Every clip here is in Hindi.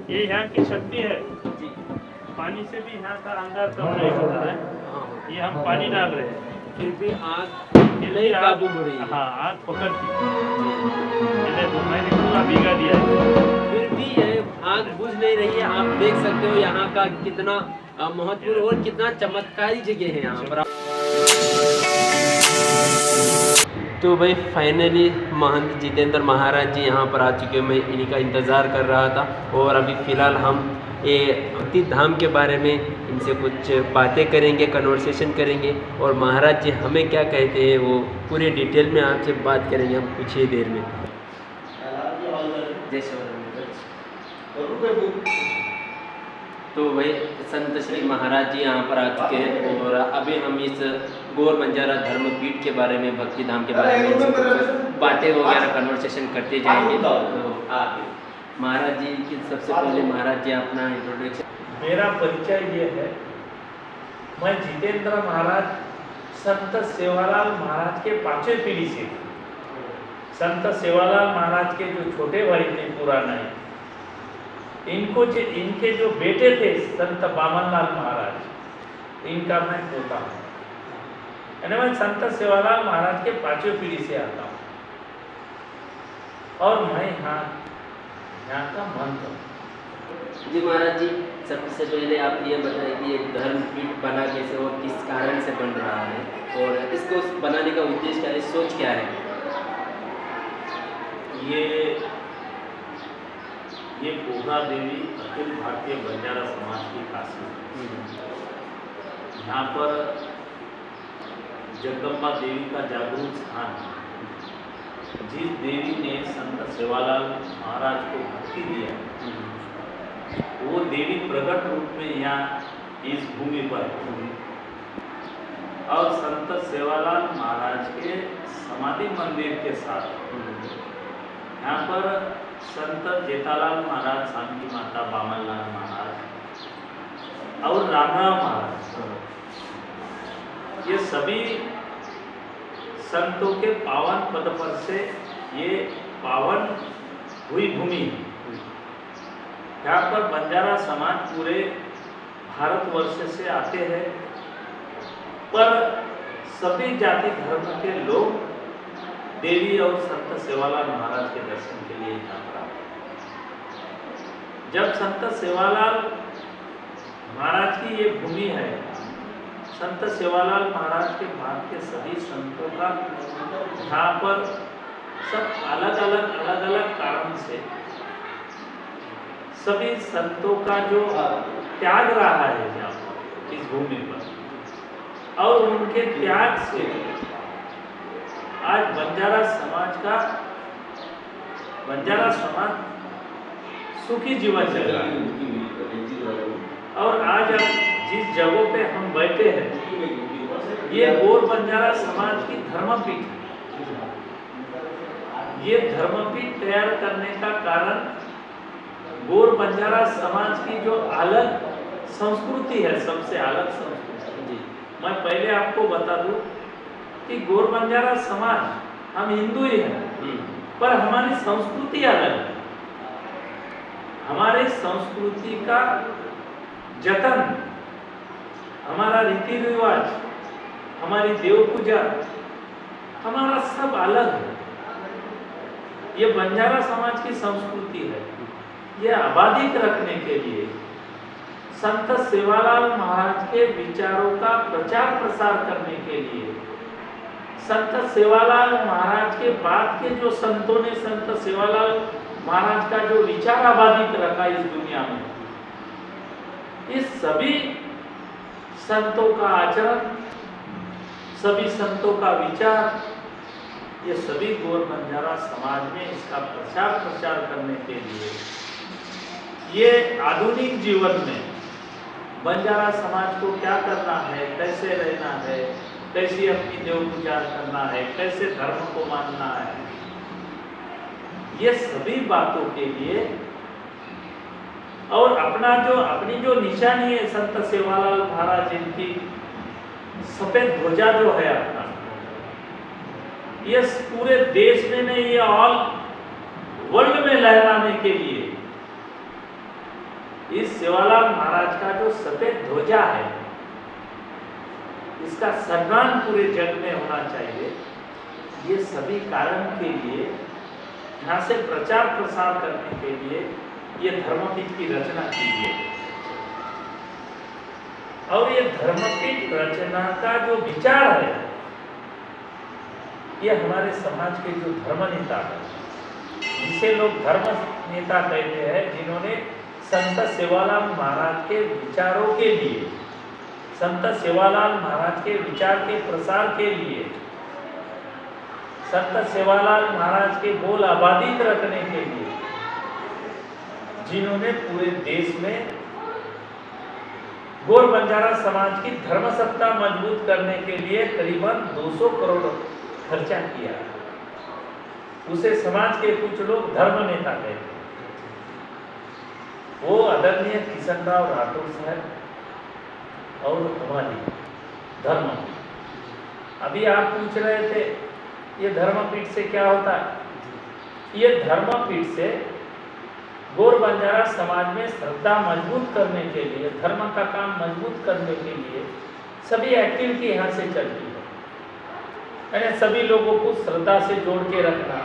ये यहाँ की शक्ति है, जी। पानी से भी यहाँ का अंदर कम नहीं होता है। ये हम पानी डाल रहे हैं, फिर भी आग फिर नहीं भी काबू हो रही है। हाँ, आग पकड़ती है। ये देखो मैंने पूरा भीगा दिया है। फिर भी ये आग बुझ नहीं रही है। आप देख सकते हो यहाँ का कितना महत्वपूर्ण और कितना चमत्कारी जगह है यहाँ पर। तो भाई फाइनली महंत जितेंद्र महाराज जी यहाँ पर आ चुके हैं। मैं इन्हीं का इंतज़ार कर रहा था और अभी फ़िलहाल हम ये भक्ति धाम के बारे में इनसे कुछ बातें करेंगे, कन्वर्सेशन करेंगे और महाराज जी हमें क्या कहते हैं वो पूरे डिटेल में आपसे बात करेंगे हम कुछ ही देर में। जय शिवराम। तो भाई संत श्री महाराज जी यहाँ पर आ चुके हैं और अभी हम इस गौर बंजारा धर्मपीठ के बारे में, भक्ति धाम के बारे में बातें वगैरह कन्वर्सेशन करते जाएंगे। तो आप महाराज जी की सबसे पहले महाराज जी अपना इंट्रोडक्शन। मेरा परिचय ये है, मैं जितेंद्र महाराज संत सेवालाल महाराज के 5वीं पीढ़ी से। संत सेवालाल महाराज के जो छोटे भाई थे पुराना, इनके जो बेटे थे संत बामनलाल महाराज, इनका मैं पोता हूँ। यानी मैं संत सेवालाल महाराज के 5वीं पीढ़ी से आता हूँ और मैं यहाँ का महंत हूँ। जी महाराज जी, सबसे पहले आप ये बताएं कि ये धर्मपीठ बना कैसे और किस कारण से बन रहा है और इसको बनाने का उद्देश्य क्या है, सोच क्या है? ये पूर्णा देवी अखिल भारतीय बंजारा समाज की काशी है। यहाँ पर जगदम्बा देवी का जागरूक स्थान है। जिस देवी ने संत सेवालाल महाराज को भक्ति दिया, वो देवी प्रकट रूप में यहाँ इस भूमि पर और संत सेवालाल महाराज के समाधि मंदिर के साथ यहाँ पर संत जेठालाल महाराज, शांति माता, बामनलाल महाराज और रामराव महाराज, ये सभी संतों के पावन पद पर से ये पावन हुई भूमि है। यहाँ पर बंजारा समाज पूरे भारतवर्ष से आते हैं, पर सभी जाति धर्म के लोग देवी और संत सेवालाल महाराज के दर्शन के लिए यहाँ पर आते हैं। जब संत सेवालाल महाराज की ये भूमि है, संत सेवालाल महाराज के बाद के सभी संतों का यहाँ पर सब अलग अलग कारण से सभी संतों का जो त्याग रहा है यहाँ पर इस भूमि पर, और उनके त्याग से आज बंजारा समाज सुखी जीवन चल रहा है। और आज हम जिस जगह पे हम बैठे हैं, ये गौर बंजारा समाज की धर्मपीठ है। ये धर्मपीठ तैयार करने का कारण गौर बंजारा समाज की जो अलग संस्कृति है, सबसे अलग संस्कृति। मैं पहले आपको बता दूं कि गौर बंजारा समाज, हम हिंदू ही हैं, पर हमारी संस्कृति अलग है। हमारी संस्कृति का जतन, हमारा रीति रिवाज, हमारी देव पूजा, हमारा सब अलग है। ये बंजारा समाज की संस्कृति है। ये आबादी रखने के लिए संत सेवालाल महाराज के विचारों का प्रचार प्रसार करने के लिए, संत सेवालाल महाराज के बाद के जो संतों ने संत सेवालाल महाराज का जो विचार आबादी रखा इस दुनिया में, इस सभी संतों का आचरण, सभी संतों का विचार, ये सभी गौर बंजारा समाज में इसका प्रचार करने के लिए, ये आधुनिक जीवन में बंजारा समाज को क्या करना है, कैसे रहना है, कैसे अपनी देव पूजा करना है, कैसे धर्म को मानना है, ये सभी बातों के लिए, और अपनी जो निशानी है संत सेवालाल महाराज, इनकी सफेद ध्वजा जो है अपना, ये पूरे देश में नहीं, ये ऑल वर्ल्ड में लहराने के लिए इस सेवालाल महाराज का जो सफेद ध्वजा है, इसका सम्मान पूरे जग में होना चाहिए। ये सभी कारण के लिए, यहाँ से प्रचार प्रसार करने के लिए ये धर्मपीठ की रचना की गई। और ये धर्मपीठ रचना का जो विचार है, ये हमारे समाज के जो धर्म नेता है, जिसे लोग धर्म नेता कहते हैं, जिन्होंने संत सेवालाल महाराज के विचारों के लिए, संत सेवालाल महाराज के विचार के प्रसार के लिए, संत सेवालाल महाराज के बोल आबादित रखने के लिए, जिन्होंने पूरे देश में गोर बंजारा समाज की धर्म सत्ता मजबूत करने के लिए करीबन 200 करोड़ खर्चा किया, उसे समाज के कुछ लोग धर्म नेता कहते हैं। वो आदरणीय किशन राव राठौर साहब और हमारी धर्म। अभी आप पूछ रहे थे ये धर्मपीठ से क्या होता है। ये धर्मपीठ से गोर बंजारा समाज में श्रद्धा मजबूत करने के लिए, धर्म का काम मजबूत करने के लिए सभी एक्टिविटी यहाँ से चलती है। यानी सभी लोगों को श्रद्धा से जोड़ के रखना,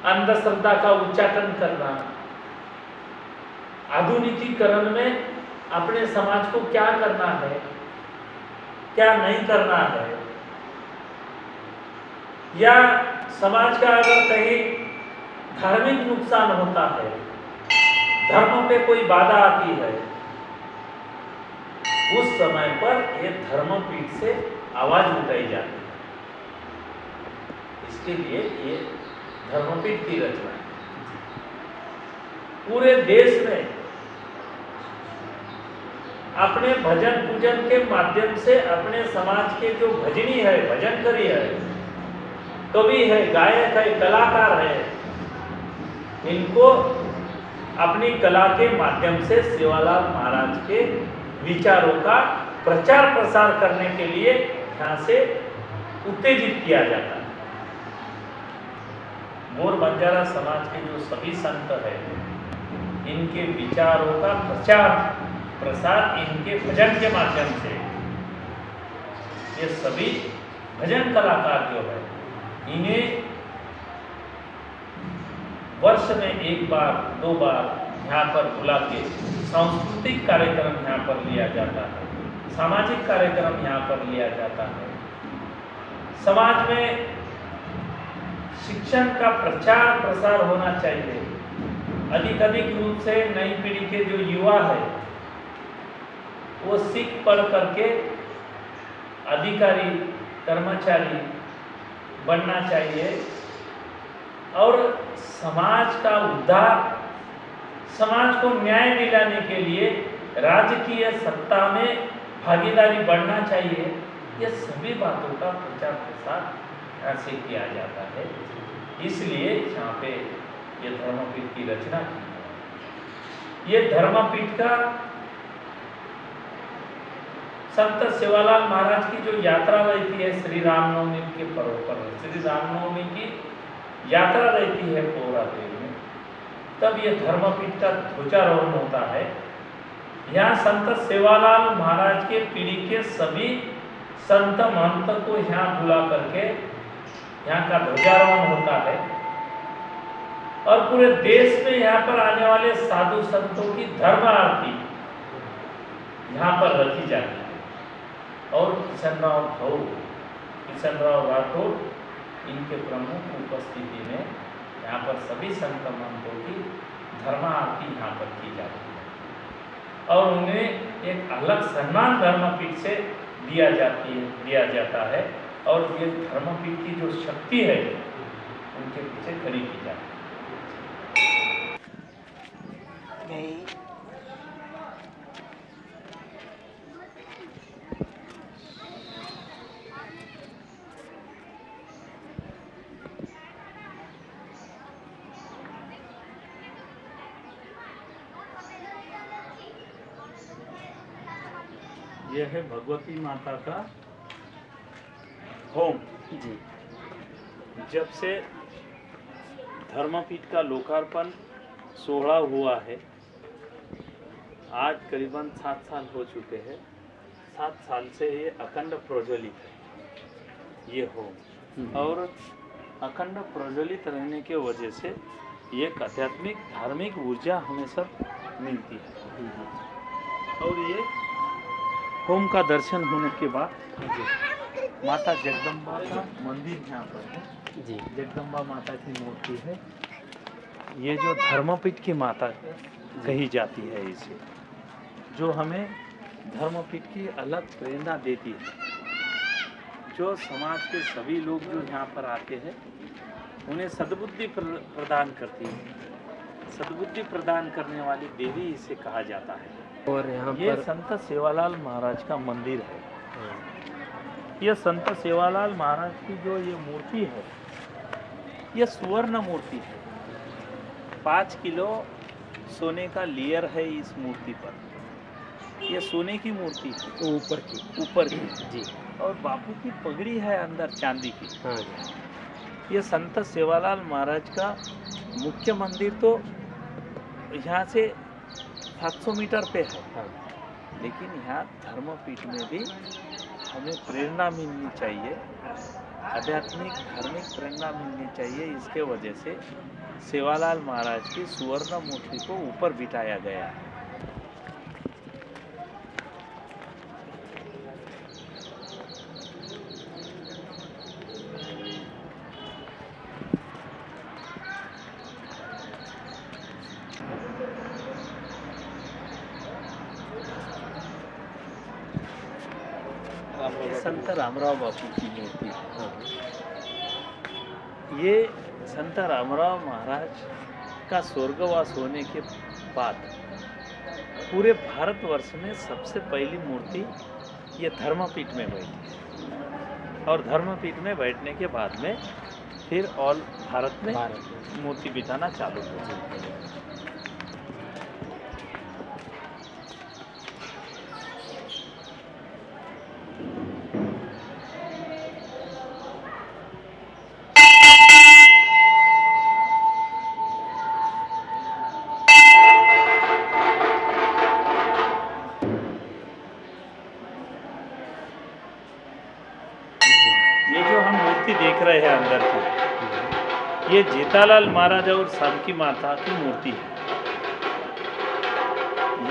अंधश्रद्धा का उच्चाटन करना, आधुनिकीकरण में अपने समाज को क्या करना है, क्या नहीं करना है, या समाज का अगर कहीं धार्मिक नुकसान होता है, धर्म पे कोई बाधा आती है, उस समय पर ये धर्मपीठ से आवाज उठाई जाती है। इसके लिए ये धर्मपीठ की रचना है। पूरे देश में अपने भजन पूजन के माध्यम से अपने समाज के जो भजनी है, भजनकरी है, कवि है, गायक है, कलाकार है, इनको अपनी कला के माध्यम से सेवालाल महाराज के विचारों का प्रचार प्रसार करने के लिए यहाँ से उत्तेजित किया जाता है। गोर बंजारा समाज के जो सभी संत हैं, इनके विचारों का प्रचार प्रसार इनके भजन के माध्यम से, ये सभी भजन कलाकार जो है, इन्हें वर्ष में एक बार 2 बार यहाँ पर बुला के सांस्कृतिक कार्यक्रम यहाँ पर लिया जाता है, सामाजिक कार्यक्रम यहाँ पर लिया जाता है। समाज में शिक्षण का प्रचार प्रसार होना चाहिए। अधिक रूप से नई पीढ़ी के जो युवा है, वो सीख पढ़ करके अधिकारी, कर्मचारी बनना चाहिए और समाज का उद्धार, समाज को न्याय दिलाने के लिए राजकीय सत्ता में भागीदारी बढ़ना चाहिए। ये सभी बातों का प्रचार प्रसार ऐसे किया जाता है। इसलिए यहाँ पे ये धर्मपीठ की रचना की। ये धर्मपीठ का संत सेवालाल महाराज की जो यात्रा रहती है श्री रामनवमी के पर्व पर, श्री रामनवमी की यात्रा रहती है पौरादेव में, तब ये धर्मपीठ का ध्वजारोहण होता है। यहाँ संत सेवालाल महाराज के पीढ़ी के सभी संत महंत को यहाँ बुला करके यहाँ का ध्वजारोहण होता है और पूरे देश में यहाँ पर आने वाले साधु संतों की धर्म आरती यहाँ पर रखी जाती है। और किशन राव राठौर इनके प्रमुख उपस्थिति में यहाँ पर सभी संत महंतों की धर्म आरती यहाँ पर की जाती है और उन्हें एक अलग सम्मान धर्मपीठ से दिया जाता है और ये धर्मपीठ की जो शक्ति है उनके पीछे खड़ी की जाती है। यह है भगवती माता का होम जी। जब से धर्मपीठ का लोकार्पण 16 हुआ है, आज करीबन 7 साल हो चुके हैं। 7 साल से ये अखंड प्रज्वलित है ये होम, और अखंड प्रज्वलित रहने के वजह से एक आध्यात्मिक धार्मिक ऊर्जा हमें सब मिलती है। और ये होम का दर्शन होने के बाद माता जगदम्बा का मंदिर यहाँ पर है जी। जगदम्बा माता की मूर्ति है। ये जो धर्मपीठ की माता कही जाती है इसे, जो हमें धर्मपीठ की अलग प्रेरणा देती है, जो समाज के सभी लोग जो यहाँ पर आते हैं उन्हें सद्बुद्धि प्रदान करती है। सद्बुद्धि प्रदान करने वाली देवी इसे कहा जाता है। और यहाँ ये पर संत सेवालाल महाराज का मंदिर है। ये संत सेवालाल महाराज की जो ये मूर्ति है, ये स्वर्ण मूर्ति है। 5 किलो सोने का लेयर है इस मूर्ति पर। ये सोने की मूर्ति है, ऊपर की जी। और बापू की पगड़ी है अंदर चांदी की। हाँ जी। ये संत सेवालाल महाराज का मुख्य मंदिर तो यहाँ से 700 मीटर पे है, हाँ। लेकिन यहाँ धर्मपीठ में भी हमें प्रेरणा मिलनी चाहिए, आध्यात्मिक धार्मिक प्रेरणा मिलनी चाहिए। इसके वजह से सेवालाल महाराज की सुवर्ण मूर्ति को ऊपर बिठाया गया है। ये संत रामराव बापू की मूर्ति है। ये संत रामराव महाराज का स्वर्गवास होने के बाद पूरे भारतवर्ष में सबसे पहली मूर्ति ये धर्मपीठ में बैठी, और धर्मपीठ में बैठने के बाद में फिर ऑल भारत में मूर्ति बिठाना चालू हो। ये जो हम मूर्ति देख रहे हैं अंदर की, ये जेठालाल महाराज और सामकी माता की मूर्ति है।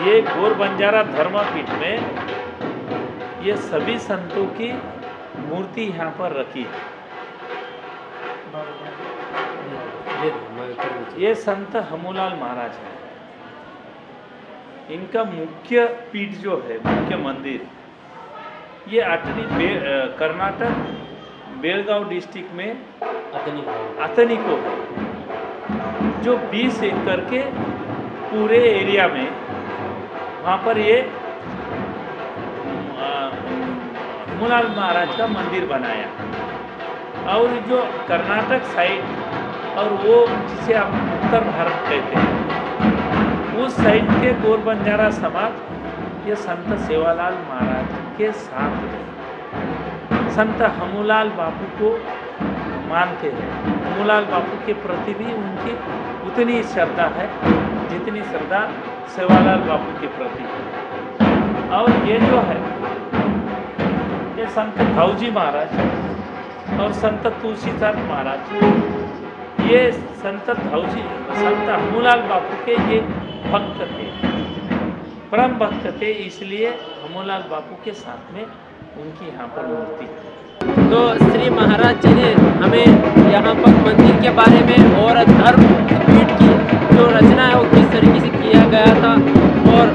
ये घोर बंजारा धर्मपीठ में ये सभी संतों की मूर्ति यहाँ पर रखी है। ये संत हमूलाल महाराज है। इनका मुख्य पीठ जो है, मुख्य मंदिर, ये कर्नाटक बेलगांव डिस्ट्रिक्ट में अतनी को है, जो 20 एकड़ के पूरे एरिया में वहाँ पर ये मूलाल महाराज का मंदिर बनाया। और जो कर्नाटक साइड और वो जिसे आप उत्तर भारत कहते हैं, उस साइड के गोर बंजारा समाज ये संत सेवालाल महाराज के साथ है। संत हमूलाल बापू को मानते हैं। हमूलाल बापू के प्रति भी उनकी उतनी श्रद्धा है जितनी श्रद्धा सेवालाल बापू के प्रति है। और ये जो है, ये संत भाऊजी महाराज और संत तुलसीदास महाराज, ये संत भाऊजी संत हमूलाल बापू के ये भक्त थे, परम भक्त थे। इसलिए हमूलाल बापू के साथ में उनकी यहाँ पर मूर्ति है। तो श्री महाराज जी ने हमें यहाँ पर मंदिर के बारे में और धर्म पीठ की जो रचना है वो किस तरीके से किया गया था, और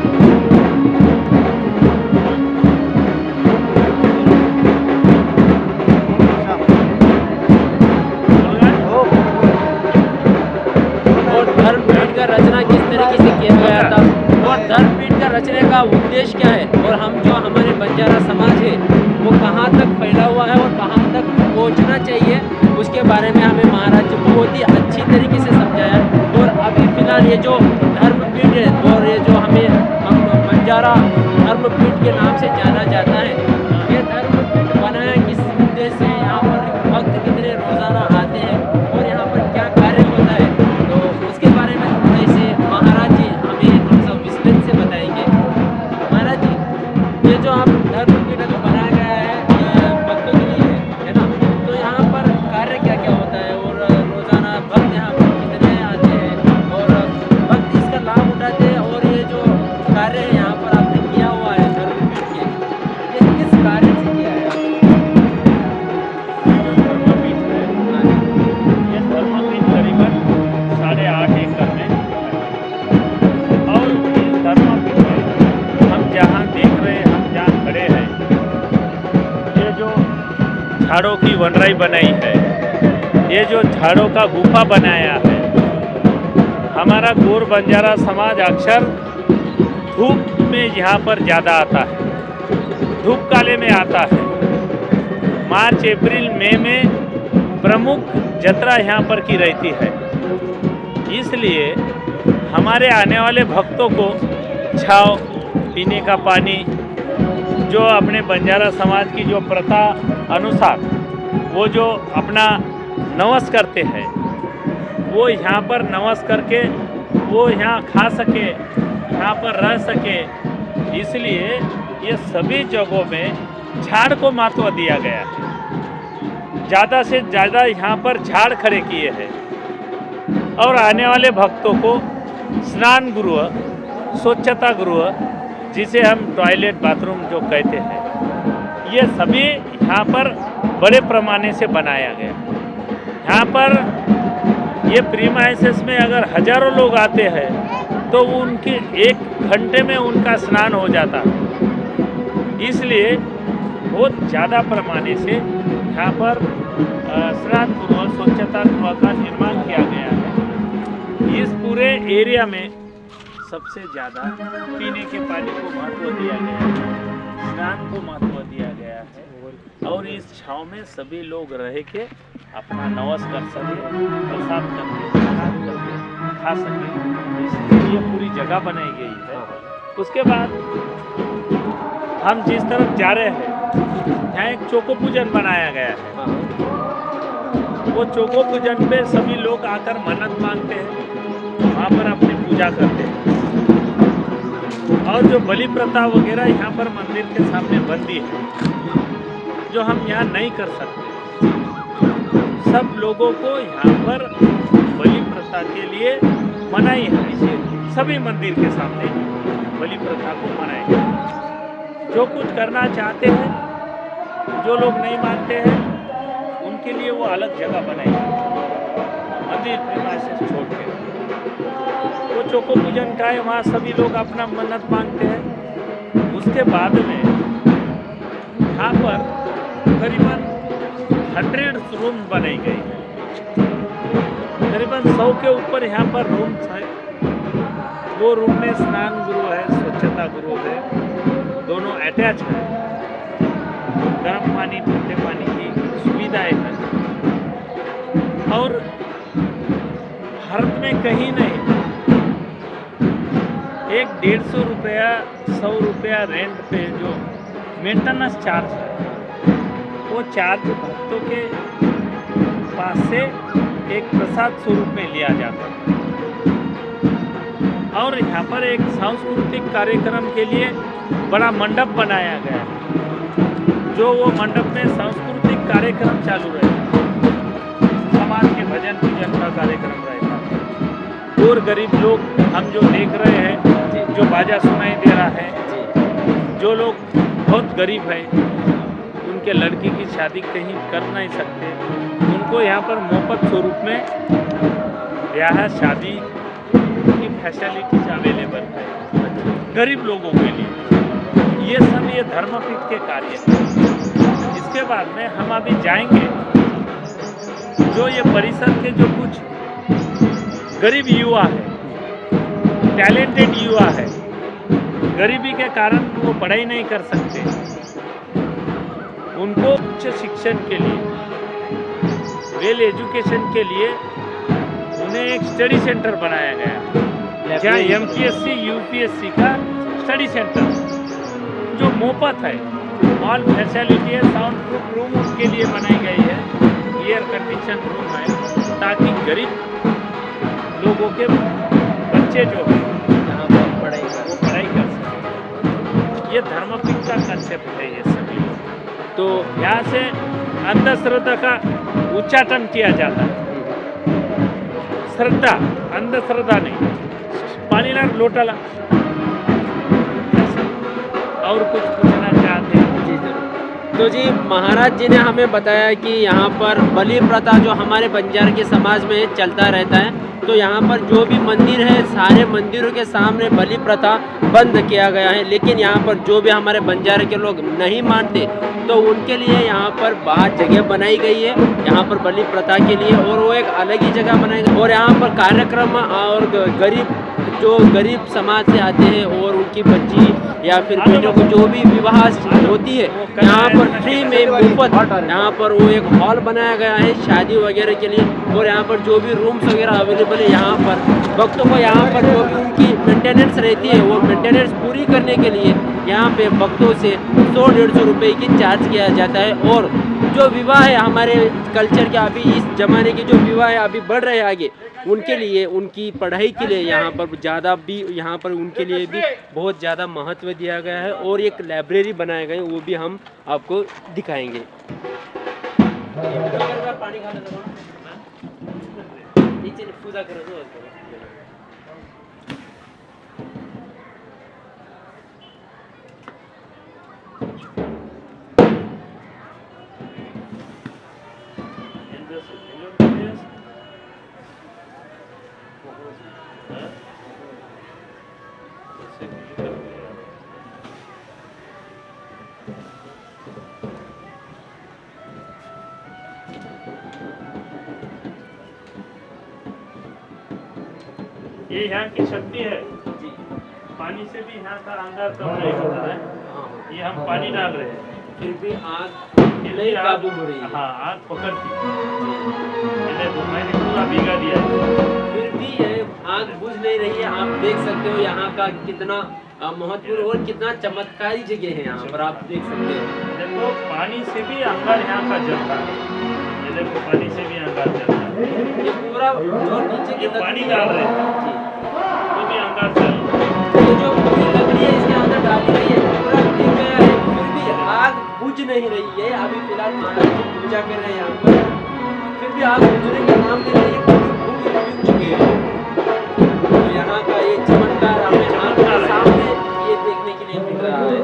धर्म पीठ का रचना किस तरीके से किया गया था, और धर्म पीठ का रचने का उद्देश्य क्या है, और हम जो हमारे बंजारा समाज है वो कहाँ तक फैला हुआ है और कहाँ तक पहुँचना चाहिए, उसके बारे में हमें महाराज जी बहुत ही अच्छी तरीके से समझाया। और अभी फिलहाल ये जो धर्मपीठ है, और ये जो हम बंजारा धर्मपीठ के नाम से जाना जाता है, ये धर्मपीठ बनाया किस उद्देश्य से, यहाँ पर भक्त कितने रोजाना आते हैं, वनराई बनाई है, ये जो झाड़ों का गुफा बनाया है, हमारा गोर बंजारा समाज अक्सर धूप में यहाँ पर ज़्यादा आता है, धूप काले में आता है। मार्च अप्रैल मई में प्रमुख जत्रा यहाँ पर की रहती है, इसलिए हमारे आने वाले भक्तों को छाव, पीने का पानी, जो अपने बंजारा समाज की जो प्रथा अनुसार वो जो अपना नवस करते हैं, वो यहाँ पर नवस करके वो यहाँ खा सके, यहाँ पर रह सके, इसलिए ये सभी जगहों में झाड़ को महत्व दिया गया है। ज़्यादा से ज़्यादा यहाँ पर झाड़ खड़े किए हैं और आने वाले भक्तों को स्नान गृह, स्वच्छता गृह, जिसे हम टॉयलेट बाथरूम जो कहते हैं, ये सभी यहाँ पर बड़े पैमाने से बनाया गया। यहाँ पर ये प्रीमाइसेस में अगर हजारों लोग आते हैं तो उनके 1 घंटे में उनका स्नान हो जाता है, इसलिए बहुत ज़्यादा पैमाने से यहाँ पर स्नान गृह, स्वच्छता गृह का निर्माण किया गया है। इस पूरे एरिया में सबसे ज़्यादा पीने के पानी को महत्व दिया गया है, स्नान को महत्व दिया गया है और इस छाँव में सभी लोग रह के अपना नवस कर सके, प्रसाद करके, स्नान करके खा सके, इसलिए पूरी जगह बनाई गई है। उसके बाद हम जिस तरफ जा रहे हैं, यहाँ एक चौको पूजन बनाया गया है। वो चौको पूजन पे सभी लोग आकर मन्नत मांगते हैं, वहाँ पर अपनी पूजा करते हैं और जो बलि प्रथा वगैरह यहाँ पर मंदिर के सामने बंदी है, जो हम यहाँ नहीं कर सकते। सब लोगों को यहाँ पर बलि प्रथा के लिए मनाई है, इसे सभी मंदिर के सामने बलि प्रथा को मनाएंगे। जो कुछ करना चाहते हैं, जो लोग नहीं मानते हैं, उनके लिए वो अलग जगह बनाएंगे मंदिर प्रेमाइसेस छोड़ के। वो चौको पूजन का है, वहाँ सभी लोग अपना मन्नत मांगते हैं। उसके बाद में यहाँ पर करीबन 100 रूम बनाई गई है, करीबन 100 के ऊपर यहाँ पर रूम है। वो रूम में स्नान गृह है, स्वच्छता गृह है, दोनों अटैच है। गर्म पानी, ठंडे पानी की सुविधाएं हैं और भारत में कहीं नहीं 150 रुपया 100 रुपया रेंट पे जो मेंटेनेंस चार्ज है, वो चार्ज भक्तों के पास से एक प्रसाद स्वरूप में लिया जाता है। और यहाँ पर एक सांस्कृतिक कार्यक्रम के लिए बड़ा मंडप बनाया गया है, जो वो मंडप में सांस्कृतिक कार्यक्रम चालू रहेगा, समाज के भजन पूजन का कार्यक्रम रहेगा। और गरीब लोग हम जो देख रहे हैं, जो बाजा सुनाई दे रहा है, जो लोग बहुत गरीब हैं, उनके लड़की की शादी कहीं कर नहीं सकते, उनको यहाँ पर मुफ्त स्वरूप में ब्याह शादी की फैसिलिटीज अवेलेबल है गरीब लोगों के लिए। ये सब ये धर्मपीठ के कार्य हैं। इसके बाद में हम अभी जाएंगे, जो ये परिसर के जो कुछ गरीब युवा है, टैलेंटेड युवा है, गरीबी के कारण वो पढ़ाई नहीं कर सकते, उनको उच्च शिक्षण के लिए, वेल एजुकेशन के लिए उन्हें एक स्टडी सेंटर बनाया गया, जहाँ MPSC UPSC का स्टडी सेंटर जो मुफ्त है, ऑल फैसिलिटी है, साउंड प्रूफ रूम उनके लिए बनाई गई है, एयर कंडीशन रूम है, ताकि गरीब लोगों के बच्चे जो हैं वो पढ़ाई कर सकें। ये धर्मपीठ का कंसेप्ट है। ये सभी लोग तो यहाँ से अंधश्रद्धा का उच्चाटन किया जाता है। श्रद्धा, अंधश्रद्धा नहीं, पानी ला लोटा ला। और कुछ पूछना चाहते हैं? जी जरूर। तो जी महाराज जी ने हमें बताया कि यहाँ पर बलि प्रथा जो हमारे बंजार के समाज में चलता रहता है, तो यहाँ पर जो भी मंदिर है सारे मंदिरों के सामने बलि प्रथा बंद किया गया है। लेकिन यहाँ पर जो भी हमारे बंजारे के लोग नहीं मानते तो उनके लिए यहाँ पर बाहर जगह बनाई गई है यहाँ पर बलि प्रथा के लिए, और वो एक अलग ही जगह बनाई गई। और यहाँ पर कार्यक्रम और गरीब समाज से आते हैं और उनकी बच्ची या फिर बेटों को जो भी विवाह होती है यहाँ पर फ्री में मुफ्त यहाँ पर वो एक हॉल बनाया गया है शादी वगैरह के लिए। और यहाँ पर जो भी रूम्स वगैरह अवेलेबल है यहाँ पर भक्तों को यहाँ पर जो भी उनकी मेंटेनेंस रहती है वो मेंटेनेंस पूरी करने के लिए यहाँ पे भक्तों से 100-150 रुपये की चार्ज किया जाता है। और जो विवाह है हमारे कल्चर के अभी इस ज़माने के जो विवाह है अभी बढ़ रहे हैं आगे, उनके लिए उनकी पढ़ाई के लिए यहाँ पर ज़्यादा भी यहाँ पर उनके लिए भी बहुत ज़्यादा महत्व दिया गया है। और एक लाइब्रेरी बनाया गया है वो भी हम आपको दिखाएंगे। पूजा करो ये यहाँ की शक्ति है। पानी से भी यहाँ का अंदर कम नहीं होता है। ये हम पानी डाल रहे हैं फिर भी आग नहीं काबू हो रही है। हाँ, आग पकड़ती है। मैंने पूरा भीगा दिया है। फिर भी ये आग बुझ नहीं रही है। आप देख सकते हो यहाँ का कितना महत्वपूर्ण और कितना चमत्कारी जगह है। यहाँ पर आप देख सकते हो देखो पानी से भी अंगार यहाँ का जलता है। ये देखो पानी से भी अंगार जलता है। ये पूरा जो नीचे ये पानी डाल रहे हैं वो भी अंगार जल रहा है। ये जो पूरी लकड़ी है इसके अंदर डाली गई है पूरा भीग गया है, फिर भी आग बुझ नहीं रही है। अभी फिलहाल महाराज जी पूजा कर रहे हैं यहाँ पर, फिर भी आग बुझने का नाम नहीं रही है, पूरी भीग चुकी है। तो यहाँ का ये चमत्कार हमें आँखों के सामने ये देखने के लिए मिल रहा है।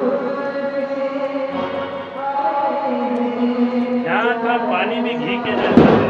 यहाँ का पानी भी घी के जैसा है।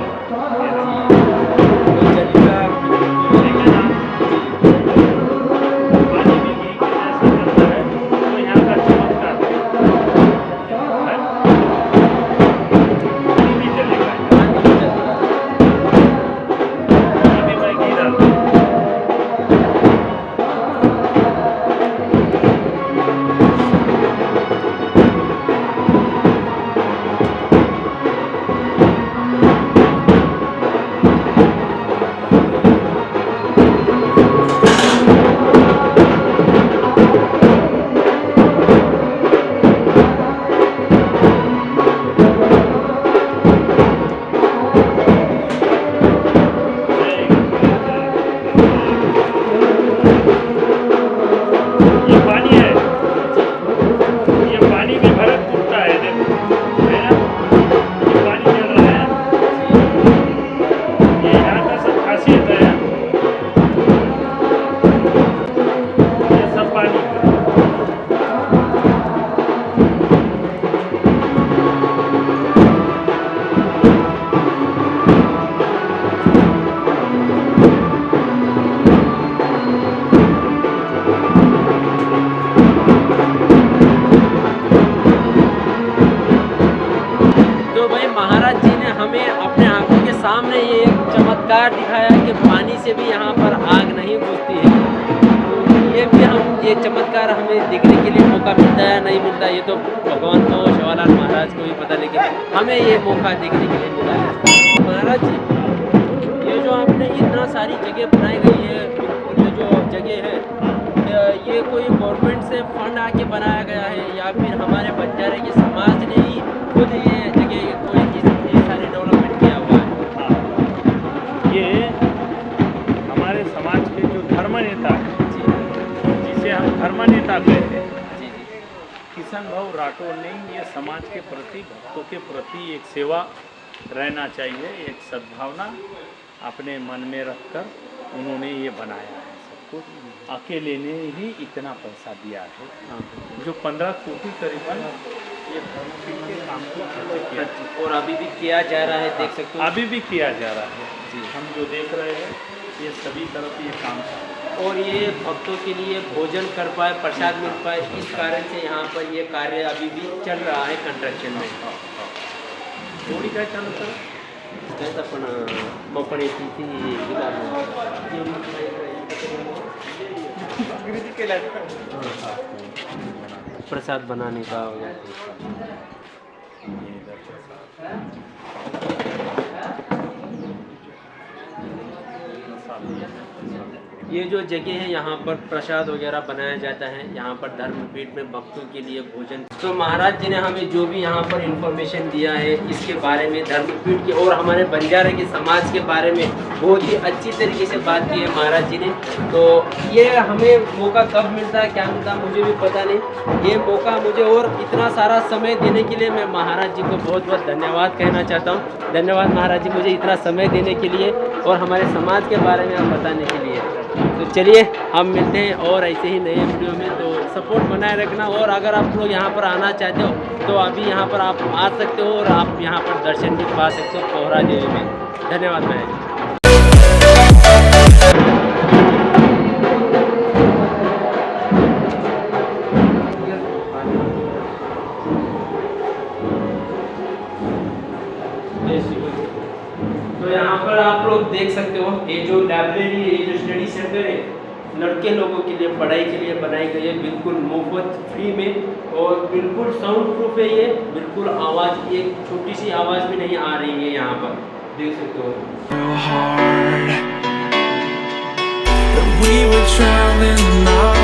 सामने ये एक चमत्कार दिखाया कि पानी से भी यहाँ पर आग नहीं बुझती है। ये चमत्कार हमें देखने के लिए मौका मिलता है नहीं मिलता ये तो भगवान को शिवालाल महाराज को भी पता, लेकिन हमें ये मौका देखने के लिए मिला है। महाराज जी ये जो आपने इतना सारी जगह बनाई गई है, ये जो जगह है ये कोई गवर्नमेंट से फंड आके बनाया गया है या फिर हमारे बंजारे के समाज ने ही खुद ये जगह कोई इतनी सारी डेवलपमेंट किया हुआ है? ये हमारे समाज के जो धर्म नेता है, जिसे हम धर्म नेता कहते हैं, किशन भाऊ राठौर ने ये समाज के प्रति, भक्तों के प्रति एक सेवा रहना चाहिए, एक सद्भावना अपने मन में रखकर उन्होंने ये बनाया है। सब कुछ अकेले ने ही इतना पैसा दिया है, जो 15 कोटी करीबन ये धर्मपीठ के काम को कैसे किया जाए। और अभी भी किया जा रहा है, देख सकते हो। अभी भी किया जा रहा है जी। हम जो देख रहे हैं ये सभी तरफ ये काम और ये भक्तों के लिए भोजन कर पाए, प्रसाद मिल पाए, इस कारण से यहाँ पर ये कार्य अभी भी चल रहा है कंस्ट्रक्शन में। थोड़ी काय चालू कर त्यात आपण मग पण येते ती प्रसाद बनाने का ये जो जगह है यहाँ पर प्रसाद वगैरह बनाया जाता है, यहाँ पर धर्मपीठ में भक्तों के लिए भोजन। तो महाराज जी ने हमें जो भी यहाँ पर इंफॉर्मेशन दिया है इसके बारे में, धर्मपीठ के और हमारे बंजारा के समाज के बारे में बहुत ही अच्छी तरीके से बात की है महाराज जी ने। तो ये हमें मौका कब मिलता है, क्या मिलता है, मुझे भी पता नहीं। ये मौका मुझे और इतना सारा समय देने के लिए मैं महाराज जी को बहुत बहुत धन्यवाद कहना चाहता हूँ। धन्यवाद महाराज जी, मुझे इतना समय देने के लिए और हमारे समाज के बारे में आप बताने के लिए। तो चलिए हम मिलते हैं और ऐसे ही नए वीडियो में। तो सपोर्ट बनाए रखना, और अगर आप लोग यहाँ पर आना चाहते हो तो अभी यहाँ पर आप आ सकते हो और आप यहाँ पर दर्शन भी पा सकते हो पोहरा देवी में। धन्यवाद महाराज। तो यहाँ पर आप लोग देख सकते हो ये जो लाइब्रेरी है, ये जो स्टडी सेंटर है, लड़के लोगों के लिए पढ़ाई के लिए बनाई गई है, बिल्कुल मुफ्त फ्री में, और बिल्कुल साउंड प्रूफ है। ये बिल्कुल आवाज़, एक छोटी सी आवाज़ भी नहीं आ रही है यहाँ पर, देख सकते हो। We were drowning in our